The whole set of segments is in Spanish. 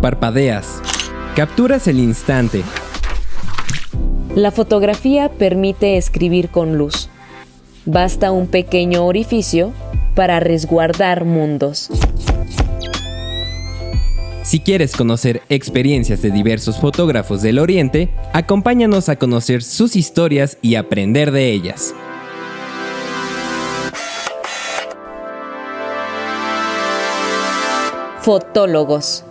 Parpadeas. Capturas el instante. La fotografía permite escribir con luz. Basta un pequeño orificio para resguardar mundos. Si quieres conocer experiencias de diversos fotógrafos del Oriente, acompáñanos a conocer sus historias y aprender de ellas. Fotólogos.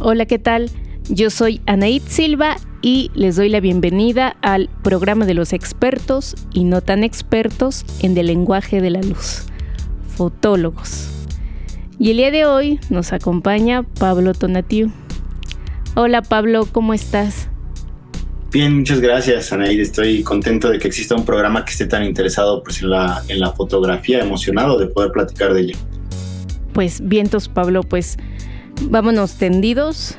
Hola, ¿qué tal? Yo soy Anaid Silva y les doy la bienvenida al programa de los expertos y no tan expertos en el lenguaje de la luz, fotólogos. Y el día de hoy nos acompaña Pablo Tonatiuh. Hola Pablo, ¿cómo estás? Bien, muchas gracias, Anaid. Estoy contento de que exista un programa que esté tan interesado pues, en la fotografía, emocionado de poder platicar de ella. Pues vientos, Pablo, pues vámonos tendidos.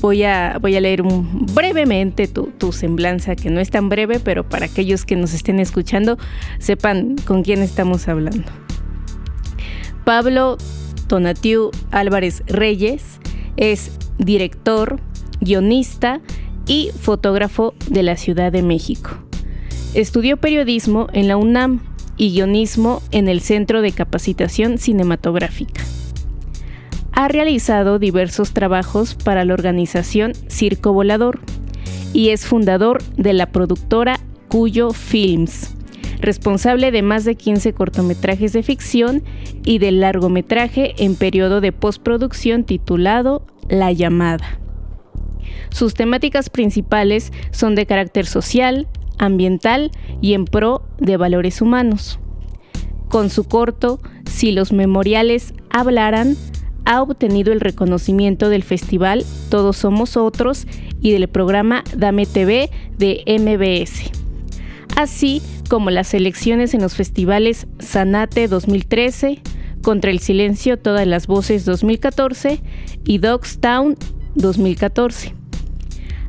Voy a leer brevemente tu semblanza, que no es tan breve, pero para aquellos que nos estén escuchando sepan con quién estamos hablando. Pablo Tonatiuh Álvarez Reyes es director, guionista y fotógrafo de la Ciudad de México. Estudió periodismo en la UNAM y guionismo en el Centro de Capacitación Cinematográfica. Ha realizado diversos trabajos para la organización Circo Volador y es fundador de la productora Cuyo Films, responsable de más de 15 cortometrajes de ficción y del largometraje en periodo de postproducción titulado La Llamada. Sus temáticas principales son de carácter social, ambiental y en pro de valores humanos. Con su corto Si los memoriales hablaran, ha obtenido el reconocimiento del festival Todos Somos Otros y del programa Dame TV de MBS, así como las selecciones en los festivales Sanate 2013, Contra el Silencio Todas las Voces 2014 y Dogstown 2014.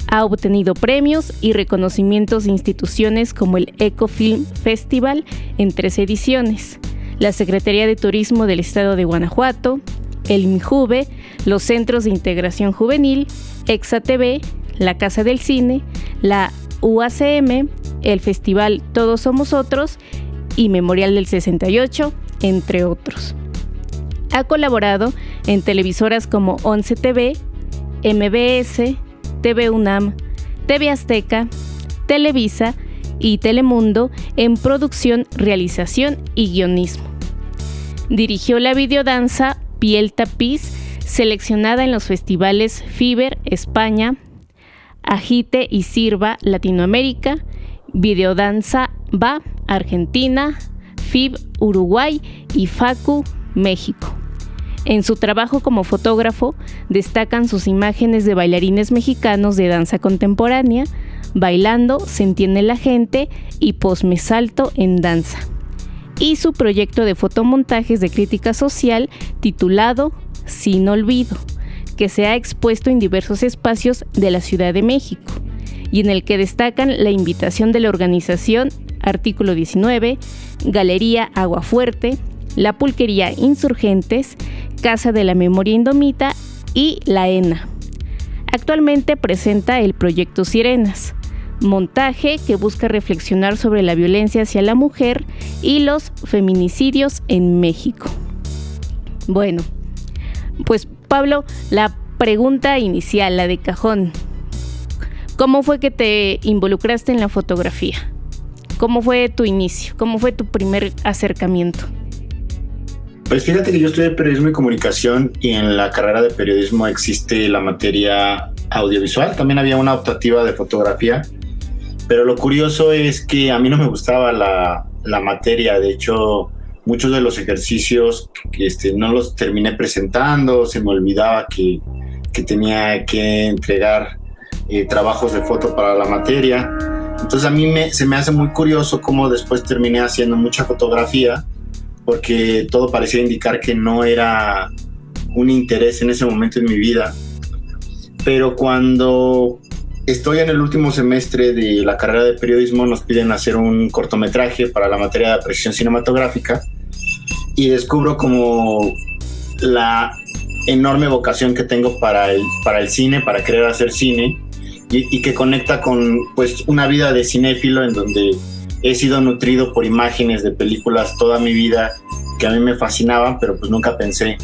Ha obtenido premios y reconocimientos de instituciones como el Ecofilm Festival en 3 ediciones, la Secretaría de Turismo del Estado de Guanajuato, el INJUVE, los Centros de Integración Juvenil, ExaTV, la Casa del Cine, la UACM, el Festival Todos Somos Otros y Memorial del 68, entre otros. Ha colaborado en televisoras como 11 TV, MBS, TV UNAM, TV Azteca, Televisa y Telemundo en producción, realización y guionismo. Dirigió la videodanza Piel Tapiz, seleccionada en los festivales FIBER España, Agite y Sirva Latinoamérica, Videodanza Va Argentina, FIB Uruguay y FACU México. En su trabajo como fotógrafo destacan sus imágenes de bailarines mexicanos de danza contemporánea, Bailando, Se entiende la gente y Posme Salto en danza, y su proyecto de fotomontajes de crítica social titulado Sin Olvido, que se ha expuesto en diversos espacios de la Ciudad de México y en el que destacan la invitación de la organización Artículo 19, Galería Aguafuerte, la Pulquería Insurgentes, Casa de la Memoria Indomita y la ENA. Actualmente presenta el proyecto Sirenas, montaje que busca reflexionar sobre la violencia hacia la mujer y los feminicidios en México. Bueno, pues Pablo, la pregunta inicial, la de cajón. ¿Cómo fue que te involucraste en la fotografía? ¿Cómo fue tu inicio? ¿Cómo fue tu primer acercamiento? Pues fíjate que yo estudié periodismo y comunicación y en la carrera de periodismo existe la materia audiovisual. También había una optativa de fotografía. Pero lo curioso es que a mí no me gustaba la materia. De hecho, muchos de los ejercicios no los terminé presentando. Se me olvidaba que tenía que entregar trabajos de foto para la materia. Entonces a mí se me hace muy curioso cómo después terminé haciendo mucha fotografía, porque todo parecía indicar que no era un interés en ese momento en mi vida. Pero cuando estoy en el último semestre de la carrera de periodismo, nos piden hacer un cortometraje para la materia de apreciación cinematográfica y descubro como la enorme vocación que tengo para el cine, para querer hacer cine y que conecta con pues una vida de cinéfilo en donde he sido nutrido por imágenes de películas toda mi vida que a mí me fascinaban, pero pues nunca pensé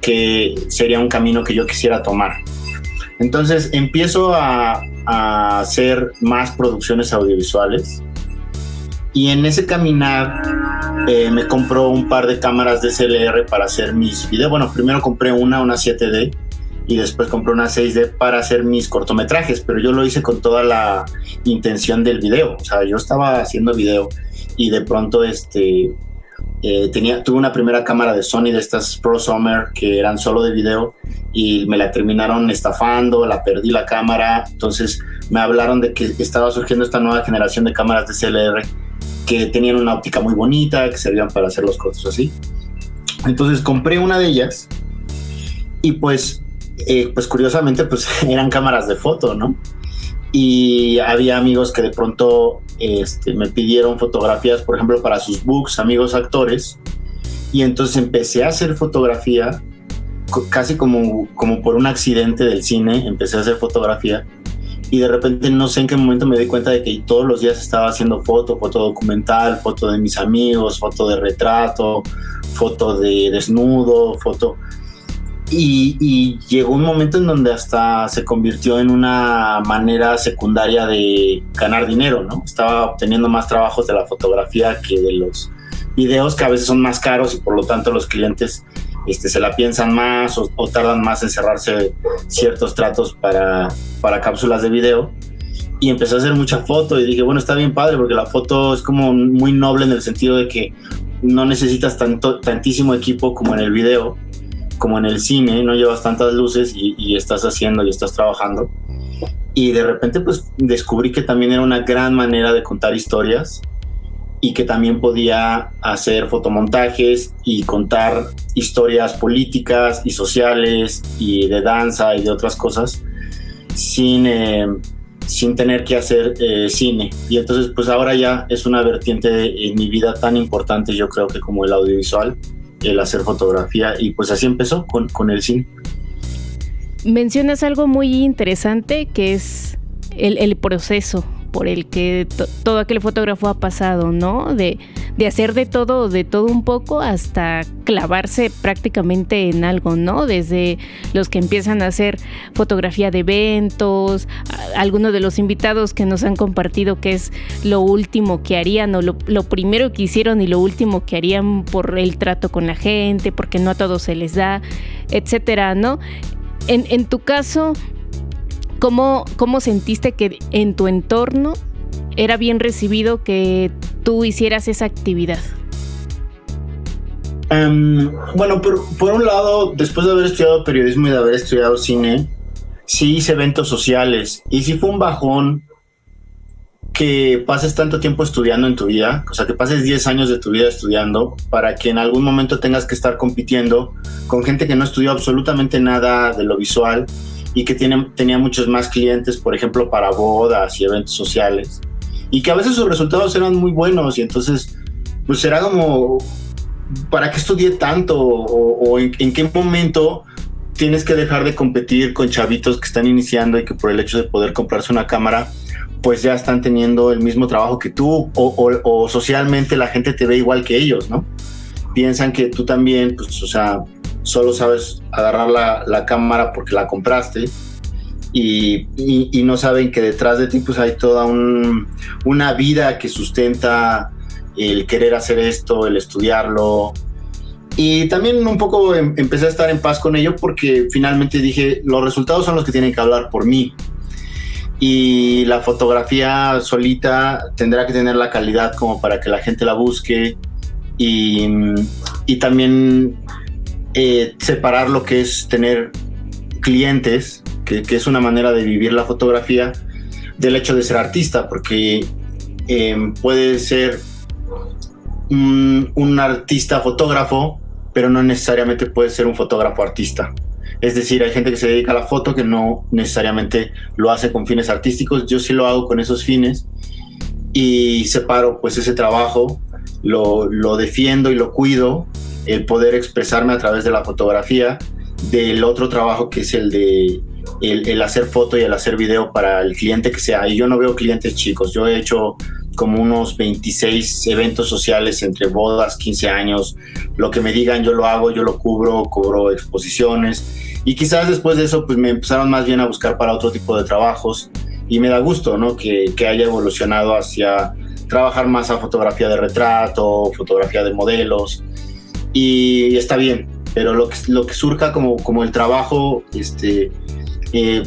que sería un camino que yo quisiera tomar. Entonces empiezo a hacer más producciones audiovisuales y en ese caminar me compró un par de cámaras DSLR para hacer mis videos. Bueno, primero compré una 7D y después compré una 6D para hacer mis cortometrajes, pero yo lo hice con toda la intención del video. O sea, yo estaba haciendo video y de pronto tuve una primera cámara de Sony de estas Pro Summer que eran solo de video y me la terminaron estafando, la perdí la cámara. Entonces me hablaron de que estaba surgiendo esta nueva generación de cámaras DSLR que tenían una óptica muy bonita, que servían para hacer los cortos así. Entonces compré una de ellas y pues curiosamente pues eran cámaras de foto, ¿no? Y había amigos que de pronto me pidieron fotografías, por ejemplo, para sus books, amigos actores, y entonces empecé a hacer fotografía, casi como por un accidente del cine, empecé a hacer fotografía, y de repente no sé en qué momento me di cuenta de que todos los días estaba haciendo foto documental, foto de mis amigos, foto de retrato, foto de desnudo, foto... Y llegó un momento en donde hasta se convirtió en una manera secundaria de ganar dinero, ¿no? Estaba obteniendo más trabajos de la fotografía que de los videos, que a veces son más caros y por lo tanto los clientes se la piensan más o tardan más en cerrarse ciertos tratos para cápsulas de video. Y empecé a hacer mucha foto y dije, bueno, está bien padre porque la foto es como muy noble en el sentido de que no necesitas tantísimo equipo como en el video, como en el cine, no llevas tantas luces y estás haciendo y estás trabajando. Y de repente pues descubrí que también era una gran manera de contar historias y que también podía hacer fotomontajes y contar historias políticas y sociales y de danza y de otras cosas sin tener que hacer cine. Y entonces pues ahora ya es una vertiente en mi vida tan importante, yo creo que como el audiovisual, el hacer fotografía, y pues así empezó con el cine. Mencionas algo muy interesante que es el proceso por el que todo aquel fotógrafo ha pasado, ¿no? De hacer de todo un poco hasta clavarse prácticamente en algo, ¿no? Desde los que empiezan a hacer fotografía de eventos, algunos de los invitados que nos han compartido que es lo último que harían o lo primero que hicieron y lo último que harían por el trato con la gente, porque no a todos se les da, etcétera, ¿no? En tu caso, ¿cómo sentiste que en tu entorno era bien recibido que tú hicieras esa actividad? Bueno, por un lado, después de haber estudiado periodismo y de haber estudiado cine, sí hice eventos sociales y sí fue un bajón que pases tanto tiempo estudiando en tu vida, o sea, que pases 10 años de tu vida estudiando para que en algún momento tengas que estar compitiendo con gente que no estudió absolutamente nada de lo visual y que tenía muchos más clientes, por ejemplo, para bodas y eventos sociales, y que a veces sus resultados eran muy buenos, y entonces pues era como, ¿para qué estudié tanto? O en qué momento tienes que dejar de competir con chavitos que están iniciando y que por el hecho de poder comprarse una cámara pues ya están teniendo el mismo trabajo que tú, o socialmente la gente te ve igual que ellos, ¿no? Piensan que tú también, pues, o sea, solo sabes agarrar la cámara porque la compraste y no saben que detrás de ti pues hay toda una vida que sustenta el querer hacer esto, el estudiarlo. Y también un poco empecé a estar en paz con ello porque finalmente dije, los resultados son los que tienen que hablar por mí. Y la fotografía solita tendrá que tener la calidad como para que la gente la busque y también separar lo que es tener clientes, que es una manera de vivir la fotografía, del hecho de ser artista, porque puede ser un artista fotógrafo, pero no necesariamente puede ser un fotógrafo artista. Es decir, hay gente que se dedica a la foto que no necesariamente lo hace con fines artísticos. Yo sí lo hago con esos fines y separo pues ese trabajo, lo defiendo y lo cuido, el poder expresarme a través de la fotografía, del otro trabajo que es el de el hacer foto y el hacer video para el cliente que sea. Y yo no veo clientes chicos. Yo he hecho como unos 26 eventos sociales entre bodas, 15 años. Lo que me digan yo lo hago, yo lo cubro, cobro exposiciones. Y quizás después de eso pues me empezaron más bien a buscar para otro tipo de trabajos. Y me da gusto, ¿no? que haya evolucionado hacia trabajar más a fotografía de retrato, fotografía de modelos. Y está bien, pero lo que surja como el trabajo,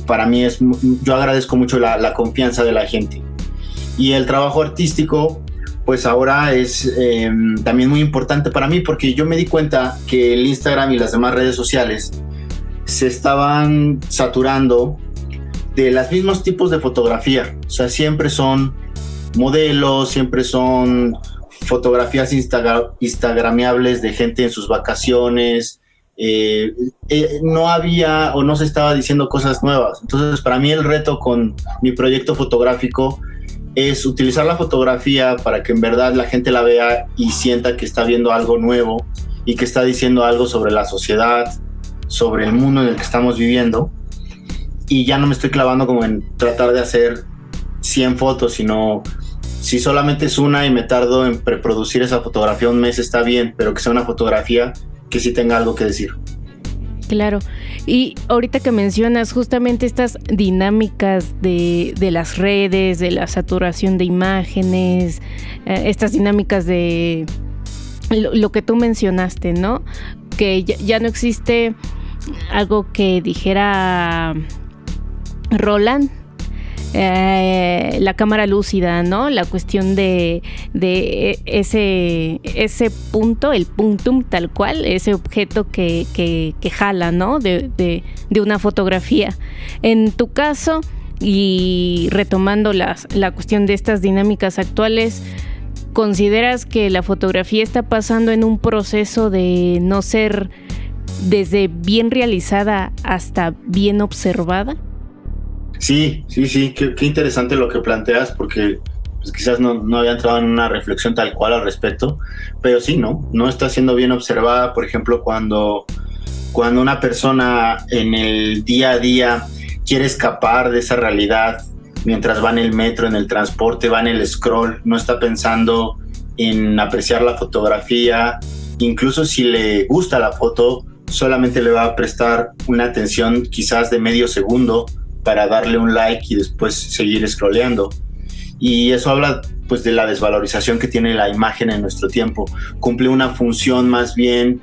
para mí yo agradezco mucho la confianza de la gente. Y el trabajo artístico, pues ahora es también muy importante para mí, porque yo me di cuenta que el Instagram y las demás redes sociales se estaban saturando de los mismos tipos de fotografía. O sea, siempre son modelos, siempre son fotografías instagramiables de gente en sus vacaciones. No había o no se estaba diciendo cosas nuevas. Entonces, para mí el reto con mi proyecto fotográfico es utilizar la fotografía para que en verdad la gente la vea y sienta que está viendo algo nuevo y que está diciendo algo sobre la sociedad, sobre el mundo en el que estamos viviendo. Y ya no me estoy clavando como en tratar de hacer 100 fotos, sino si solamente es una y me tardo en preproducir esa fotografía un mes, está bien, pero que sea una fotografía que sí tenga algo que decir. Claro. Y ahorita que mencionas justamente estas dinámicas de las redes, de la saturación de imágenes, estas dinámicas de lo que tú mencionaste, ¿no? Que ya no existe algo que dijera Roland, la cámara lúcida, ¿no? La cuestión de ese punto, el puntum tal cual, ese objeto que jala, ¿no? De una fotografía. En tu caso, y retomando la cuestión de estas dinámicas actuales, ¿consideras que la fotografía está pasando en un proceso de no ser desde bien realizada hasta bien observada? Sí, qué interesante lo que planteas, porque pues quizás no había entrado en una reflexión tal cual al respecto, pero sí, no está siendo bien observada. Por ejemplo, cuando una persona en el día a día quiere escapar de esa realidad, mientras va en el metro, en el transporte, va en el scroll, no está pensando en apreciar la fotografía. Incluso si le gusta la foto, solamente le va a prestar una atención quizás de medio segundo para darle un like y después seguir scrolleando. Y eso habla pues de la desvalorización que tiene la imagen en nuestro tiempo. Cumple una función más bien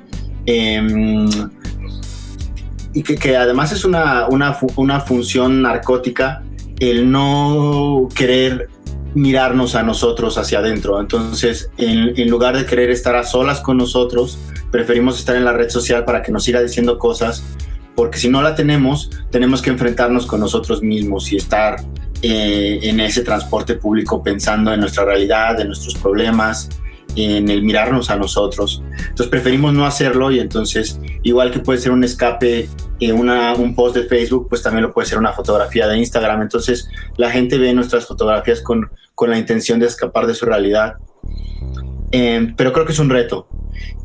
y que además es una función narcótica, el no querer mirarnos a nosotros hacia adentro. Entonces, en lugar de querer estar a solas con nosotros, preferimos estar en la red social para que nos siga diciendo cosas, porque si no la tenemos que enfrentarnos con nosotros mismos y estar en ese transporte público pensando en nuestra realidad, en nuestros problemas, en el mirarnos a nosotros. Entonces preferimos no hacerlo, y entonces igual que puede ser un escape, un post de Facebook, pues también lo puede ser una fotografía de Instagram. Entonces la gente ve nuestras fotografías con la intención de escapar de su realidad. Pero creo que es un reto,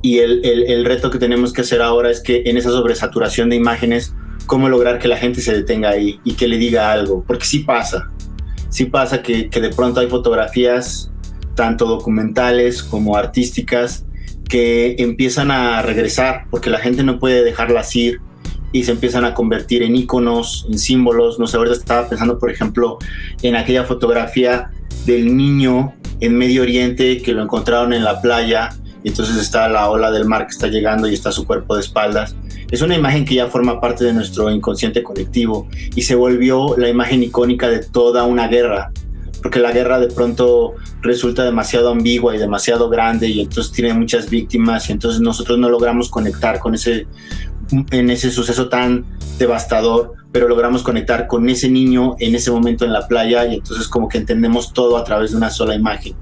y el reto que tenemos que hacer ahora es que en esa sobresaturación de imágenes, cómo lograr que la gente se detenga ahí y que le diga algo, porque sí pasa que de pronto hay fotografías tanto documentales como artísticas que empiezan a regresar porque la gente no puede dejarlas ir y se empiezan a convertir en íconos, en símbolos. No sé, ahorita estaba pensando, por ejemplo, en aquella fotografía del niño en Medio Oriente que lo encontraron en la playa, y entonces está la ola del mar que está llegando y está su cuerpo de espaldas. Es una imagen que ya forma parte de nuestro inconsciente colectivo y se volvió la imagen icónica de toda una guerra, porque la guerra de pronto resulta demasiado ambigua y demasiado grande, y entonces tiene muchas víctimas, y entonces nosotros no logramos conectar en ese suceso tan devastador, pero logramos conectar con ese niño en ese momento en la playa, y entonces como que entendemos todo a través de una sola imagen.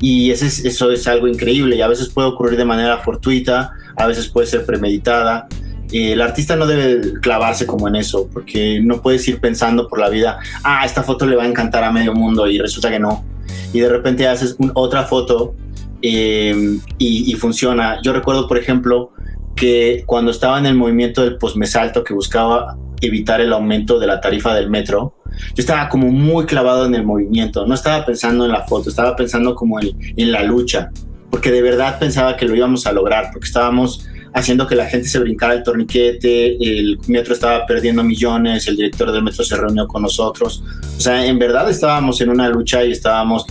Y eso es algo increíble, y a veces puede ocurrir de manera fortuita, a veces puede ser premeditada, El artista no debe clavarse como en eso, porque no puedes ir pensando por la vida, esta foto le va a encantar a medio mundo y resulta que no. Y de repente haces otra foto y funciona. Yo recuerdo, por ejemplo, que cuando estaba en el movimiento del posmesalto, que buscaba evitar el aumento de la tarifa del metro, yo estaba como muy clavado en el movimiento, no estaba pensando en la foto, estaba pensando como en la lucha, porque de verdad pensaba que lo íbamos a lograr, porque estábamos haciendo que la gente se brincara el torniquete, el metro estaba perdiendo millones, el director del metro se reunió con nosotros, o sea, en verdad estábamos en una lucha y estábamos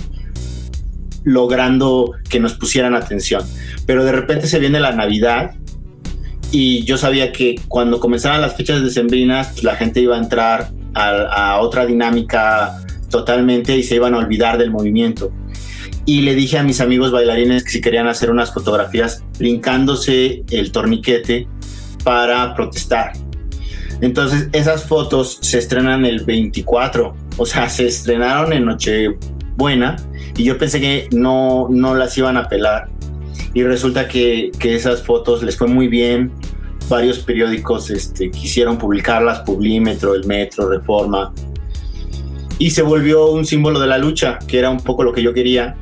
logrando que nos pusieran atención, pero de repente se viene la Navidad y yo sabía que cuando comenzaran las fechas decembrinas, pues la gente iba a entrar a otra dinámica totalmente y se iban a olvidar del movimiento. Y le dije a mis amigos bailarines que si querían hacer unas fotografías brincándose el torniquete para protestar. Entonces esas fotos se estrenan el 24, o sea, se estrenaron en Nochebuena y yo pensé que no las iban a pelar. Y resulta que esas fotos les fue muy bien. Varios periódicos quisieron publicarlas, Publímetro, El Metro, Reforma. Y se volvió un símbolo de la lucha, que era un poco lo que yo quería.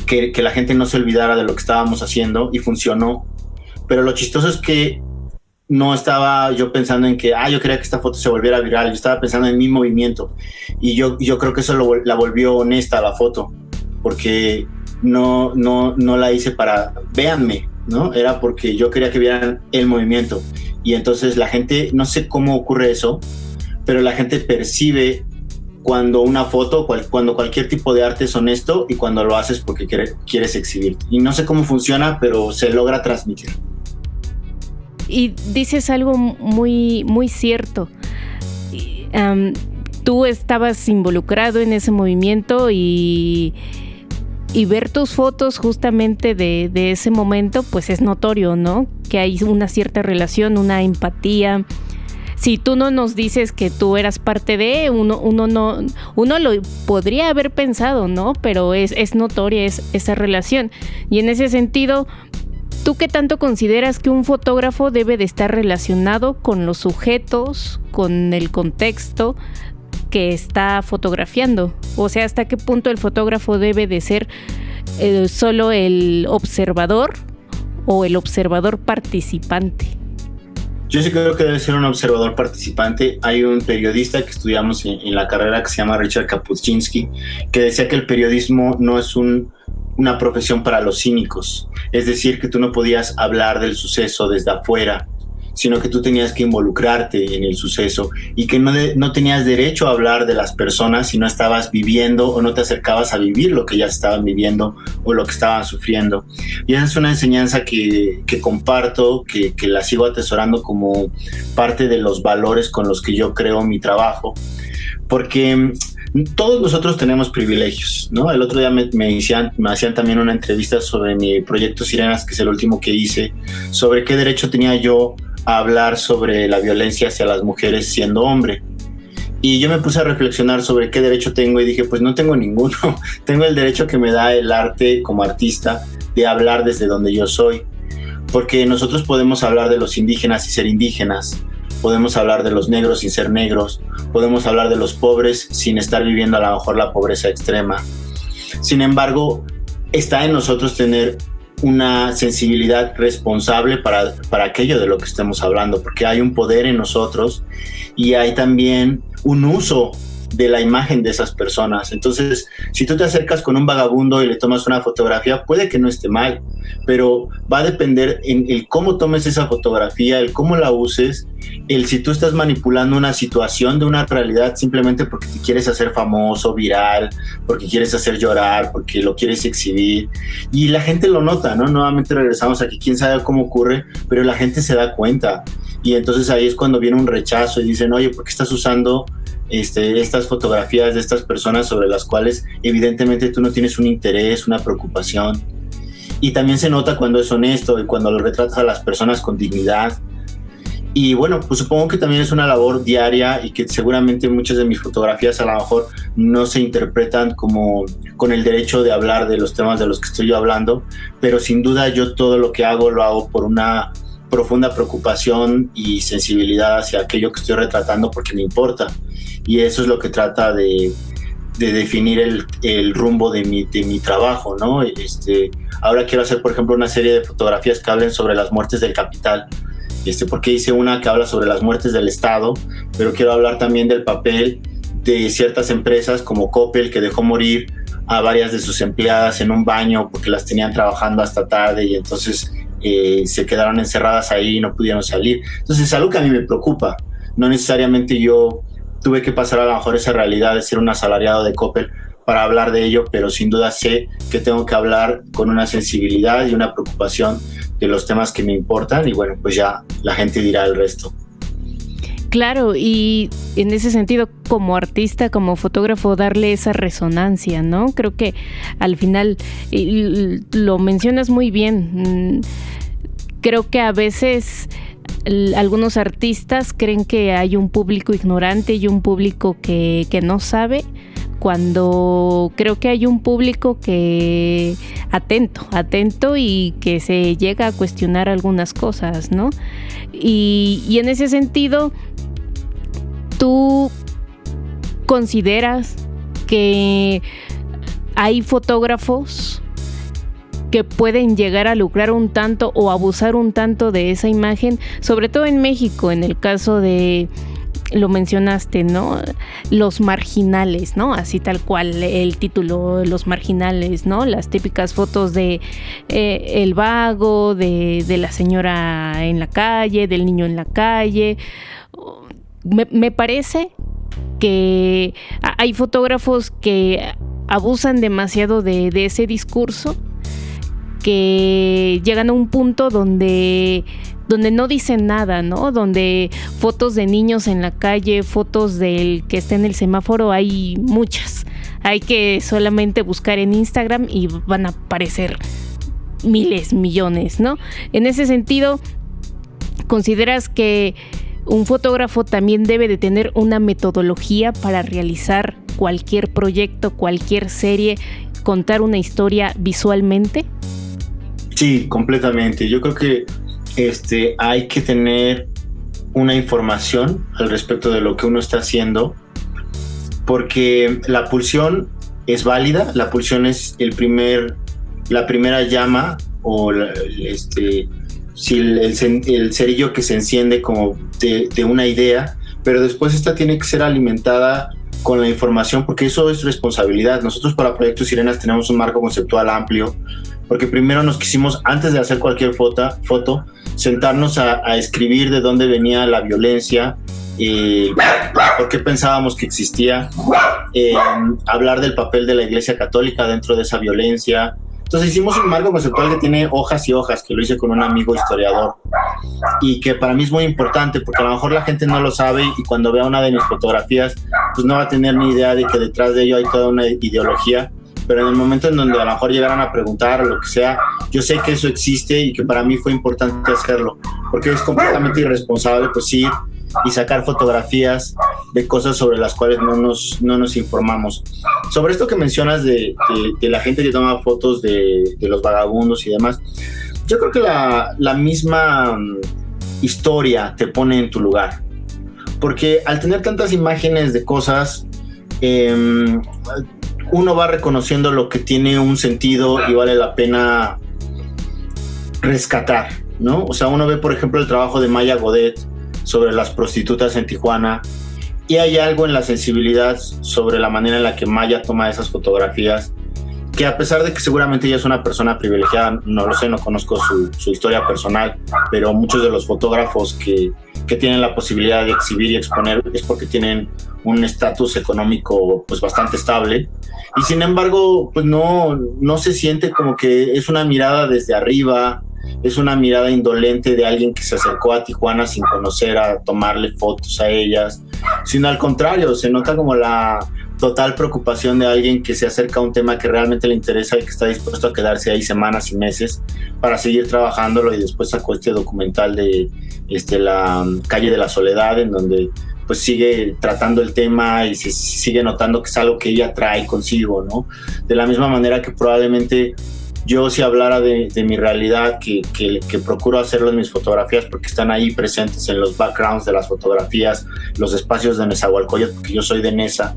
Que la gente no se olvidara de lo que estábamos haciendo, y funcionó. Pero lo chistoso es que no estaba yo pensando en que yo quería que esta foto se volviera viral. Yo estaba pensando en mi movimiento. Y yo creo que eso la volvió honesta la foto. Porque no la hice para véanme, ¿no? Era porque yo quería que vieran el movimiento. Y entonces la gente, no sé cómo ocurre eso, pero la gente percibe cuando una foto, cuando cualquier tipo de arte es honesto y cuando lo haces porque quieres exhibirte. Y no sé cómo funciona, pero se logra transmitir. Y dices algo muy, muy cierto. Tú estabas involucrado en ese movimiento y ver tus fotos justamente de ese momento, pues es notorio, ¿no? Que hay una cierta relación, una empatía. Si tú no nos dices que tú eras parte de, uno lo podría haber pensado, ¿no? Pero es notoria esa relación. Y en ese sentido, ¿tú qué tanto consideras que un fotógrafo debe de estar relacionado con los sujetos, con el contexto que está fotografiando? O sea, ¿hasta qué punto el fotógrafo debe de ser solo el observador o el observador participante? Yo sí creo que debe ser un observador participante. Hay un periodista que estudiamos en la carrera que se llama Richard Kapuscinski, que decía que el periodismo no es una profesión para los cínicos. Es decir, que tú no podías hablar del suceso desde afuera, sino que tú tenías que involucrarte en el suceso y que no tenías derecho a hablar de las personas si no estabas viviendo o no te acercabas a vivir lo que ellas estaban viviendo o lo que estaban sufriendo. Y esa es una enseñanza que comparto, que la sigo atesorando como parte de los valores con los que yo creo mi trabajo, porque todos nosotros tenemos privilegios, ¿no? El otro día me hacían también una entrevista sobre mi proyecto Sirenas, que es el último que hice, sobre qué derecho tenía yo a hablar sobre la violencia hacia las mujeres siendo hombre. Y yo me puse a reflexionar sobre qué derecho tengo y dije, pues no tengo ninguno. Tengo el derecho que me da el arte como artista de hablar desde donde yo soy. Porque nosotros podemos hablar de los indígenas y ser indígenas, podemos hablar de los negros sin ser negros, podemos hablar de los pobres sin estar viviendo a lo mejor la pobreza extrema. Sin embargo, está en nosotros tener una sensibilidad responsable para aquello de lo que estemos hablando, porque hay un poder en nosotros y hay también un uso de la imagen de esas personas. Entonces, si tú te acercas con un vagabundo y le tomas una fotografía, puede que no esté mal, pero va a depender en el cómo tomes esa fotografía, el cómo la uses, el si tú estás manipulando una situación de una realidad simplemente porque te quieres hacer famoso, viral, porque quieres hacer llorar, porque lo quieres exhibir. Y la gente lo nota, ¿no? Nuevamente regresamos aquí, quién sabe cómo ocurre, pero la gente se da cuenta. Y entonces ahí es cuando viene un rechazo y dicen, oye, ¿por qué estás usando estas fotografías de estas personas sobre las cuales evidentemente tú no tienes un interés, una preocupación? Y también se nota cuando es honesto y cuando lo retratas a las personas con dignidad. Y bueno, pues supongo que también es una labor diaria y que seguramente muchas de mis fotografías a lo mejor no se interpretan como con el derecho de hablar de los temas de los que estoy yo hablando, pero sin duda yo todo lo que hago lo hago por una profunda preocupación y sensibilidad hacia aquello que estoy retratando porque me importa. Y eso es lo que trata de definir el rumbo de mi trabajo, ¿no? Ahora quiero hacer, por ejemplo, una serie de fotografías que hablen sobre las muertes del capital, porque hice una que habla sobre las muertes del Estado, pero quiero hablar también del papel de ciertas empresas como Coppel, que dejó morir a varias de sus empleadas en un baño porque las tenían trabajando hasta tarde y entonces se quedaron encerradas ahí y no pudieron salir. Entonces es algo que a mí me preocupa. No necesariamente yo tuve que pasar a lo mejor esa realidad de ser un asalariado de Coppel para hablar de ello, pero sin duda sé que tengo que hablar con una sensibilidad y una preocupación de los temas que me importan, y bueno, pues ya la gente dirá el resto. Claro, y en ese sentido, como artista, como fotógrafo, darle esa resonancia, ¿no? Creo que al final, lo mencionas muy bien, creo que a veces algunos artistas creen que hay un público ignorante y un público que no sabe, cuando creo que hay un público que atento y que se llega a cuestionar algunas cosas, ¿no? Y en ese sentido, ¿tú consideras que hay fotógrafos que pueden llegar a lucrar un tanto o abusar un tanto de esa imagen, sobre todo en México, en el caso de, lo mencionaste, ¿no? Los marginales, ¿no? Así tal cual el título, los marginales, ¿no? Las típicas fotos de el vago, de la señora en la calle, del niño en la calle. Me parece que hay fotógrafos que abusan demasiado de ese discurso, que llegan a un punto donde no dicen nada, ¿no? Donde fotos de niños en la calle, fotos del que está en el semáforo, hay muchas. Hay que solamente buscar en Instagram y van a aparecer miles, millones, ¿no? En ese sentido, ¿consideras que un fotógrafo también debe de tener una metodología para realizar cualquier proyecto, cualquier serie, contar una historia visualmente? Sí, completamente. Yo creo que hay que tener una información al respecto de lo que uno está haciendo, porque la pulsión es válida, la pulsión es la primera llama, o si el cerillo que se enciende como de una idea, pero después esta tiene que ser alimentada con la información, porque eso es responsabilidad. Nosotros para Proyecto Sirenas tenemos un marco conceptual amplio, porque primero nos quisimos, antes de hacer cualquier foto, sentarnos a escribir de dónde venía la violencia, por qué pensábamos que existía, hablar del papel de la Iglesia Católica dentro de esa violencia. Entonces hicimos un marco conceptual que tiene hojas y hojas, que lo hice con un amigo historiador, y que para mí es muy importante, porque a lo mejor la gente no lo sabe, y cuando vea una de mis fotografías, pues no va a tener ni idea de que detrás de ello hay toda una ideología. Pero en el momento en donde a lo mejor llegaran a preguntar o lo que sea, yo sé que eso existe y que para mí fue importante hacerlo, porque es completamente irresponsable pues ir y sacar fotografías de cosas sobre las cuales no nos informamos. Sobre esto que mencionas de la gente que toma fotos de los vagabundos y demás, yo creo que la misma historia te pone en tu lugar, porque al tener tantas imágenes de cosas, uno va reconociendo lo que tiene un sentido y vale la pena rescatar, ¿no? O sea, uno ve, por ejemplo, el trabajo de Maya Godet sobre las prostitutas en Tijuana, y hay algo en la sensibilidad sobre la manera en la que Maya toma esas fotografías, que a pesar de que seguramente ella es una persona privilegiada, no lo sé, no conozco su historia personal, pero muchos de los fotógrafos que tienen la posibilidad de exhibir y exponer es porque tienen un estatus económico pues bastante estable, y sin embargo pues no se siente como que es una mirada desde arriba, es una mirada indolente de alguien que se acercó a Tijuana sin conocer, a tomarle fotos a ellas, sino al contrario, se nota como la total preocupación de alguien que se acerca a un tema que realmente le interesa y que está dispuesto a quedarse ahí semanas y meses para seguir trabajándolo, y después sacó este documental de la calle de la Soledad, en donde pues sigue tratando el tema y se sigue notando que es algo que ella trae consigo, ¿no? De la misma manera que probablemente Yo si hablara de mi realidad, que procuro hacerlo en mis fotografías porque están ahí presentes en los backgrounds de las fotografías, los espacios de Nezahualcóyotl, porque yo soy de Neza,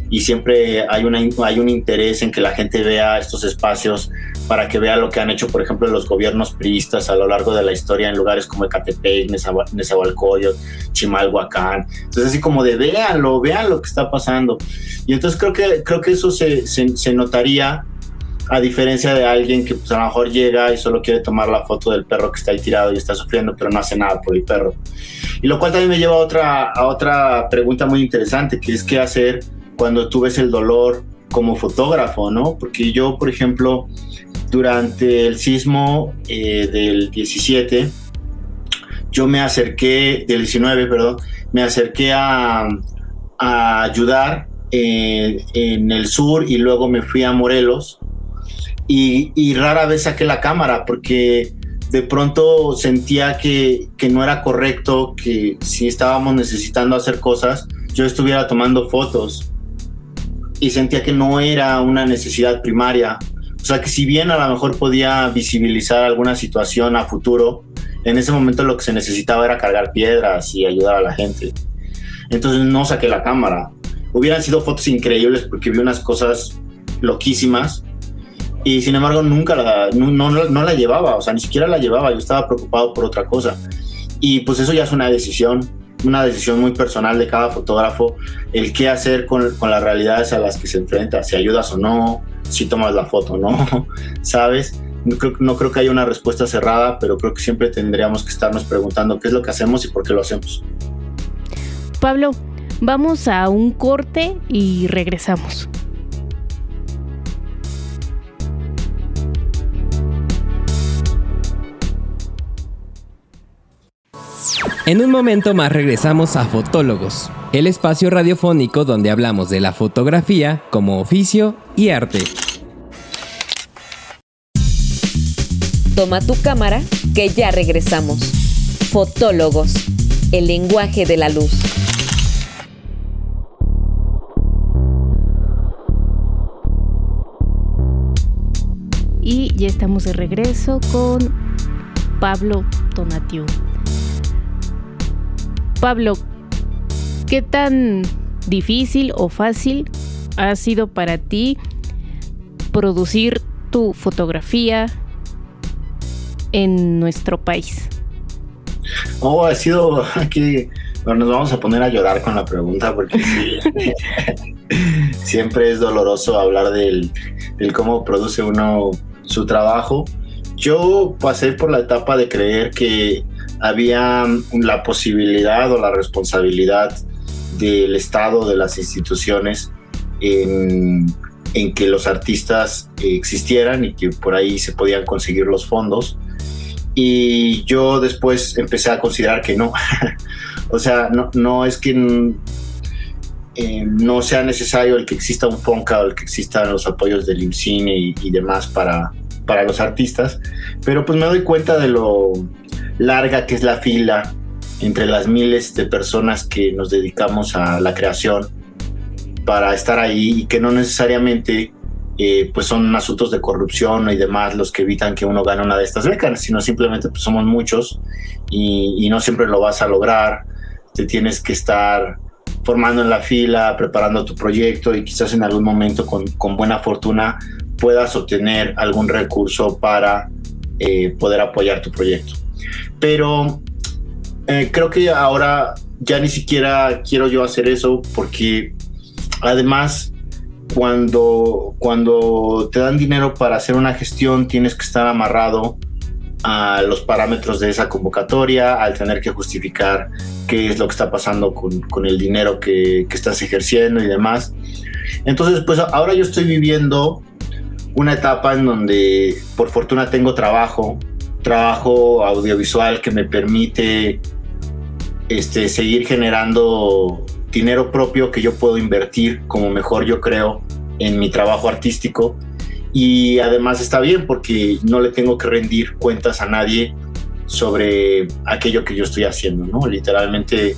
y siempre hay un interés en que la gente vea estos espacios para que vea lo que han hecho, por ejemplo, los gobiernos priistas a lo largo de la historia en lugares como Ecatepec, Nezahualcóyotl, Chimalhuacán. Entonces así como de vean lo que está pasando. Y entonces creo que eso se notaría, a diferencia de alguien que pues, a lo mejor llega y solo quiere tomar la foto del perro que está ahí tirado y está sufriendo, pero no hace nada por el perro. Y lo cual también me lleva a otra pregunta muy interesante, que es qué hacer cuando tú ves el dolor como fotógrafo, ¿no? Porque yo, por ejemplo, durante el sismo del 17, yo me acerqué, del 19, perdón, me acerqué a ayudar en el sur y luego me fui a Morelos y rara vez saqué la cámara porque de pronto sentía que no era correcto que si estábamos necesitando hacer cosas, yo estuviera tomando fotos y sentía que no era una necesidad primaria. O sea, que si bien a lo mejor podía visibilizar alguna situación a futuro, en ese momento lo que se necesitaba era cargar piedras y ayudar a la gente. Entonces no saqué la cámara. Hubieran sido fotos increíbles porque vi unas cosas loquísimas y sin embargo nunca no la llevaba, o sea, ni siquiera la llevaba, yo estaba preocupado por otra cosa. Y pues eso ya es una decisión muy personal de cada fotógrafo, el qué hacer con las realidades a las que se enfrenta, si ayudas o no, si tomas la foto o no, ¿sabes? No creo que haya una respuesta cerrada, pero creo que siempre tendríamos que estarnos preguntando qué es lo que hacemos y por qué lo hacemos. Pablo, vamos a un corte y regresamos. En un momento más regresamos a Fotólogos, el espacio radiofónico donde hablamos de la fotografía como oficio y arte. Toma tu cámara, que ya regresamos. Fotólogos, el lenguaje de la luz. Y ya estamos de regreso con Pablo Tonatiuh. Pablo, ¿qué tan difícil o fácil ha sido para ti producir tu fotografía en nuestro país? Ha sido aquí, bueno, nos vamos a poner a llorar con la pregunta porque sí, siempre es doloroso hablar del cómo produce uno su trabajo. Yo pasé por la etapa de creer que había la posibilidad o la responsabilidad del Estado, de las instituciones, en que los artistas existieran y que por ahí se podían conseguir los fondos. Y yo después empecé a considerar que no. O sea, no es que no sea necesario el que exista un FONCA o el que existan los apoyos del IMCINE y demás para los artistas, pero pues me doy cuenta de lo larga que es la fila entre las miles de personas que nos dedicamos a la creación para estar ahí y que no necesariamente pues son asuntos de corrupción y demás los que evitan que uno gane una de estas becas, sino simplemente pues somos muchos y no siempre lo vas a lograr. Te tienes que estar formando en la fila, preparando tu proyecto y quizás en algún momento con buena fortuna puedas obtener algún recurso para poder apoyar tu proyecto. Pero creo que ahora ya ni siquiera quiero yo hacer eso porque además cuando te dan dinero para hacer una gestión tienes que estar amarrado a los parámetros de esa convocatoria, al tener que justificar qué es lo que está pasando con el dinero que estás ejerciendo y demás. Entonces pues ahora yo estoy viviendo una etapa en donde por fortuna tengo trabajo audiovisual que me permite seguir generando dinero propio que yo puedo invertir como mejor yo creo en mi trabajo artístico, y además está bien porque no le tengo que rendir cuentas a nadie sobre aquello que yo estoy haciendo, ¿no? Literalmente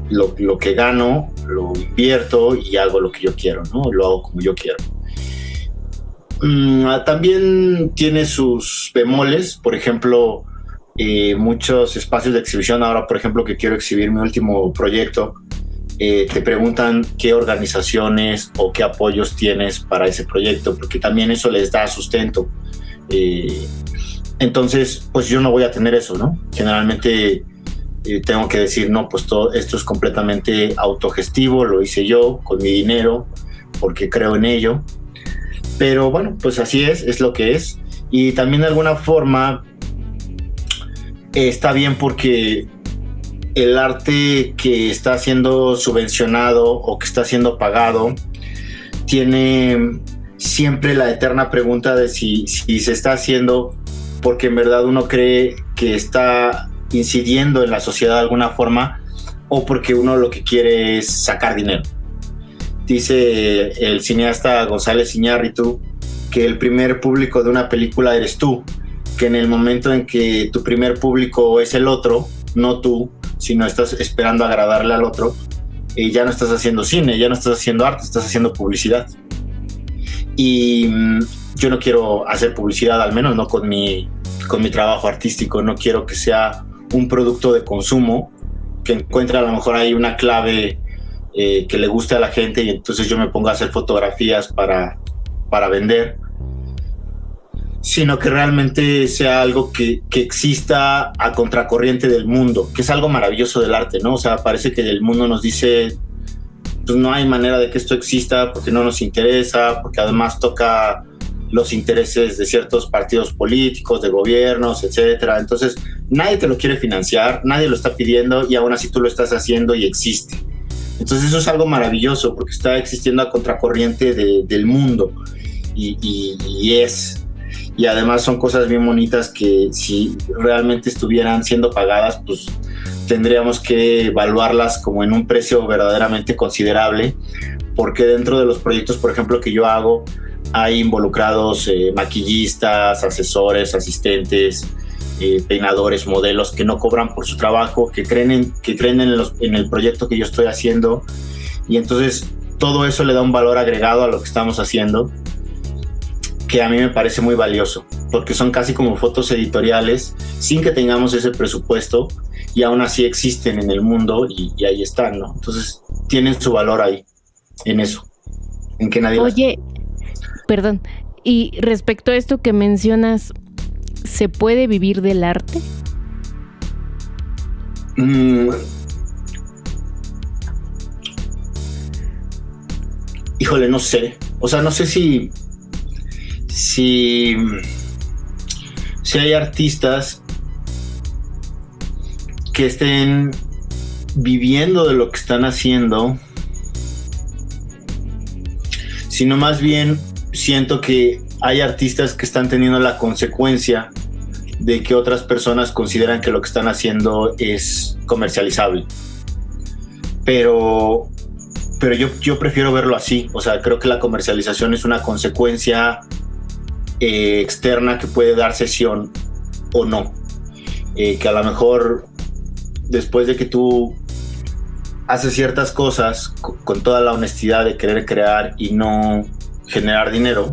lo que gano lo invierto y hago lo que yo quiero, ¿no? Lo hago como yo quiero. También tiene sus bemoles, por ejemplo, muchos espacios de exhibición. Ahora, por ejemplo, que quiero exhibir mi último proyecto, te preguntan qué organizaciones o qué apoyos tienes para ese proyecto, porque también eso les da sustento. Entonces, pues yo no voy a tener eso, ¿no? Generalmente tengo que decir, no, pues todo esto es completamente autogestivo, lo hice yo con mi dinero, porque creo en ello. Pero bueno, pues así es lo que es. Y también de alguna forma está bien, porque el arte que está siendo subvencionado o que está siendo pagado tiene siempre la eterna pregunta de si se está haciendo porque en verdad uno cree que está incidiendo en la sociedad de alguna forma, o porque uno lo que quiere es sacar dinero. Dice el cineasta González Iñárritu que el primer público de una película eres tú, que en el momento en que tu primer público es el otro, no tú, sino estás esperando agradarle al otro, ya no estás haciendo cine, ya no estás haciendo arte, estás haciendo publicidad. Y yo no quiero hacer publicidad, al menos no con mi trabajo artístico. No quiero que sea un producto de consumo que encuentre a lo mejor ahí una clave que le guste a la gente, y entonces yo me pongo a hacer fotografías para vender, sino que realmente sea algo que exista a contracorriente del mundo, que es algo maravilloso del arte, ¿no? O sea, parece que el mundo nos dice, pues no hay manera de que esto exista porque no nos interesa, porque además toca los intereses de ciertos partidos políticos, de gobiernos, etcétera. Entonces, nadie te lo quiere financiar, nadie lo está pidiendo, y aún así tú lo estás haciendo y existe. Entonces, eso es algo maravilloso, porque está existiendo a contracorriente del mundo, y además son cosas bien bonitas que si realmente estuvieran siendo pagadas, pues tendríamos que evaluarlas como en un precio verdaderamente considerable, porque dentro de los proyectos, por ejemplo, que yo hago, hay involucrados maquillistas, asesores, asistentes, peinadores, modelos que no cobran por su trabajo, que creen en el proyecto que yo estoy haciendo, y entonces todo eso le da un valor agregado a lo que estamos haciendo, que a mí me parece muy valioso, porque son casi como fotos editoriales sin que tengamos ese presupuesto, y aún así existen en el mundo y ahí están, ¿no? Entonces tienen su valor ahí, en eso, en que nadie... Oye, perdón, y respecto a esto que mencionas, ¿se puede vivir del arte? Híjole, no sé. O sea, no sé si hay artistas que estén viviendo de lo que están haciendo, sino más bien siento que hay artistas que están teniendo la consecuencia de que otras personas consideran que lo que están haciendo es comercializable. Pero yo prefiero verlo así. O sea, creo que la comercialización es una consecuencia externa que puede dar sesión o no. Que a lo mejor después de que tú haces ciertas cosas con toda la honestidad de querer crear y no generar dinero,